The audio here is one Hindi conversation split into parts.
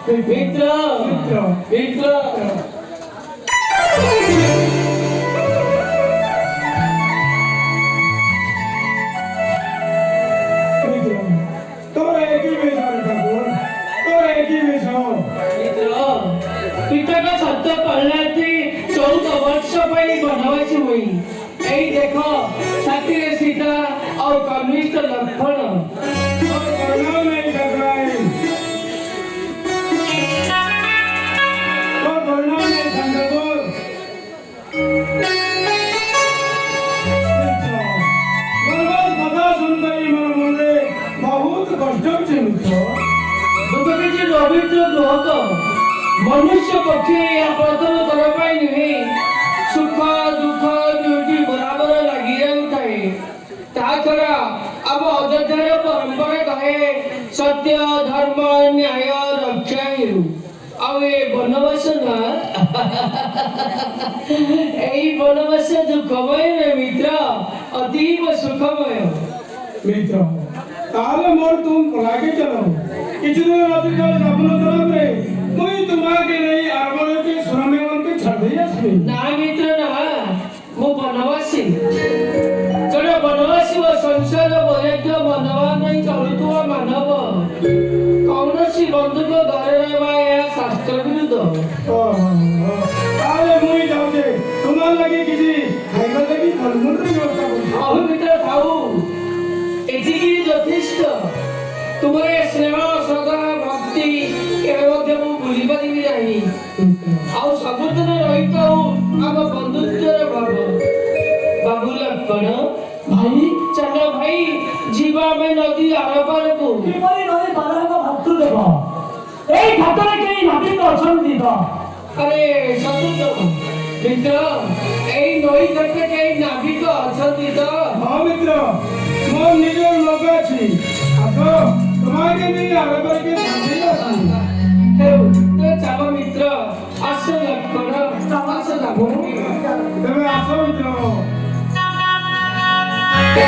मित्र मित्र पिता सत्य पढ़लाती 14 वर्ष बनवासी हुई यही देख छाती सीता और कनिष्ठ लक्षण मनुष्य पक्षी या प्रथम तरह नुहे सुख दुख दुटी बराबर लगी जाए छड़ा अब अयोध्या परंपरा कहे सत्य धर्म न्याय रक्षा बनवास ना बनवास दुखमय मित्र अतीब सुखमय मित्र ताले मोर तुम पलाके चलो किसी दिन अधिक सपन तरफ रे कोई तुम्हारे नहीं आरमने पे सुरमे मन पे छड़ दिया ना मित्र ना वो बनवासी चलो बनवासी वो संसार बनेक्य बनवा नहीं चलु तो मानव कौन सी बंधु को घरे रहवा या शास्त्र विरुद्ध ताले मुई जाओगे तुम्हारे लगे किसी खाइबा लगी फलमूल रे व्यवस्था करू अहो मित्र खाऊ एतिकी यथेष्ट तुम्हारे स्नेह श्रद्धा भक्ति केवल मध्य मु भूली पारिबि नाही आउ सबुदिन रहित आम बंधुत्वर भाव बाबू लक्ष्मण भाई चलो भाई जीवा में नदी आरपार को किपरि नदी पार को भक्तु देखो एई घाटरे केई नाबिक अछंती तो अरे सतुत मित्र एई नई घाटे केई नाबिक अछंती तो हां मित्र मोर निजर लोक अछि आसो तुम्हारे नहीं आरपार के साथी अछि तो चलो मित्र आसो लक्ष्मण आसो जाबो तबे आसो मित्र Oh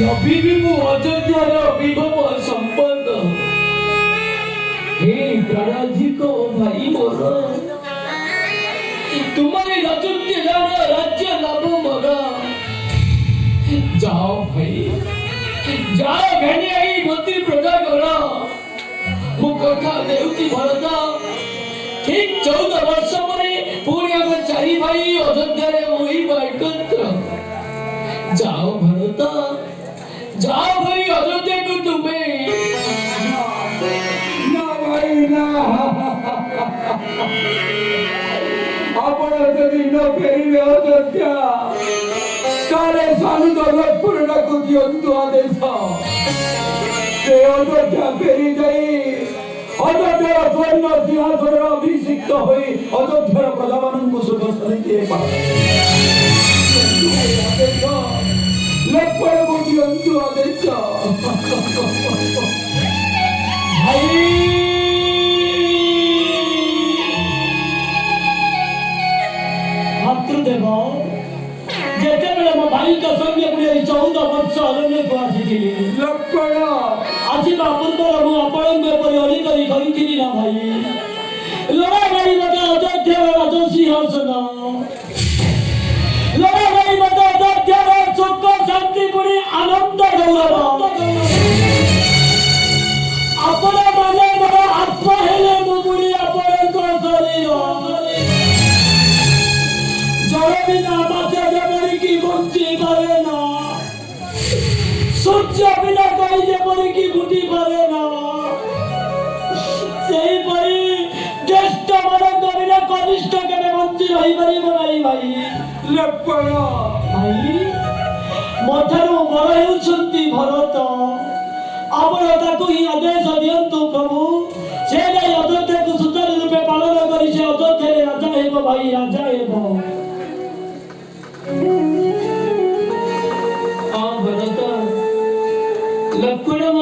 ନବୀବି ମୁଁ ଅଯୋଧ୍ୟାର ବିଭବ ସମ୍ପଦ ହେ ପ୍ରାଣାଧିକ ଭାଇ ମୋର तुम्हारे राजत्व जाना राज्य लाभ मरा जाओ भाई जाओ घेने आई मंत्री प्रजा करो मु कथा देउती भरत ठीक 14 वर्ष परे पुणी आम चारि भाई अयोध्या रे होई एकत्र जाओ भरत जाओ भाई अयोध्या को तुम्हें ना भाई ना आपण यदि न फेरिबे अयोध्या ताले सालू जनकपुर को दियंतु आदेश से अयोध्या फेरी जाई अयोध्यार स्वर्ण सिंहासन अभिषिक्त होई अयोध्यार प्रजाମାନଙ୍କୁ सुदर्शन दिए लक्ष्मण को दियंतु आदेश ଭାଇ ଭାତୃଦେବ ଯେତେବେଳେ ମୋ ଭାଇଙ୍କ ସଙ୍ଗେ ମୁଁ ଏଇ 14 ବର୍ଷ ଅରଣ୍ୟକୁ ଆସିଥିଲି लक्ष्मण ଆସିବା ପୂର୍ବରୁ ମୁଁ ଆପଣଙ୍କ ଏପରି ଅଳିକରି କହିଥିଲି ନା ଭାଇ ଲଢ଼ାଇ ମୋତେ ଅଯୋଧ୍ୟାର ରାଜସିଂହାସନ ଲଢ଼ାଇ ମୋତେ ଅଯୋଧ୍ୟାର ସୁଖ ଶାନ୍ତି ପୁଣି ଆନନ୍ଦ ଗୌରବ ଆପଣ ମାନେ ମୋର ଆତ୍ମା ହେଲେ ମୁଁ ପୁଣି ଆପଣଙ୍କ ଶରୀର ଜଳ ବିନା ମାଛ ଯେପରିକି ବଞ୍ଚି ପାରେ ନା ସୂର୍ଯ୍ୟ ବିନା କହି ଯେପରିକି ଫୁଟି ପାରେ ନା ସେହିପରି ଜ୍ୟେଷ୍ଠ ମାନଙ୍କ ବିନା କନିଷ୍ଠ କେବେ ବଞ୍ଚି ରହିପାରିବ ନାହିଁ ଭାଇ लक्ष्मण ଭାଇ ମୋଠାରୁ ବଡ଼ ହେଉଛନ୍ତି ଭରତ ଆପଣ ତାକୁ ହିଁ ଆଦେଶ ଦିଅନ୍ତୁ ପ୍ରଭୁ ସେ ଯାଇ ଅଯୋଧ୍ୟାକୁ ସୁଚାରୁ ରୂପେ ପାଳନ କରି ସେ ଅଯୋଧ୍ୟାରେ ରାଜା ହେବ ଭାଇ ରାଜା ହେବ